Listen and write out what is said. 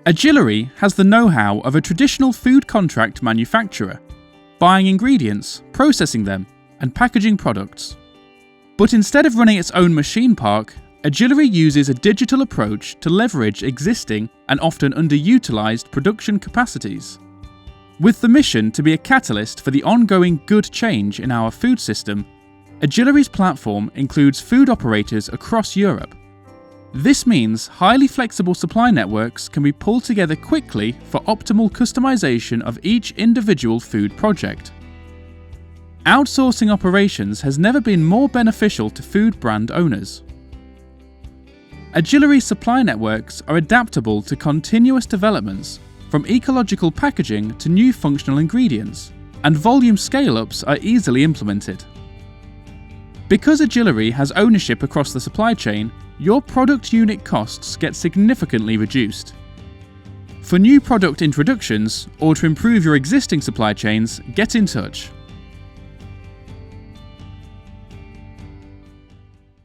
Agillery has the know-how of a traditional food contract manufacturer, buying ingredients, processing them, and packaging products. But instead of running its own machine park, Agillery uses a digital approach to leverage existing and often underutilized production capacities. With the mission to be a catalyst for the ongoing good change in our food system, Agillery's platform includes food operators across Europe. This means highly flexible supply networks can be pulled together quickly for optimal customization of each individual food project. Outsourcing operations has never been more beneficial to food brand owners. Agillery's supply networks are adaptable to continuous developments, from ecological packaging to new functional ingredients, and volume scale-ups are easily implemented. Because Agillery has ownership across the supply chain, your product unit costs get significantly reduced. For new product introductions or to improve your existing supply chains, get in touch.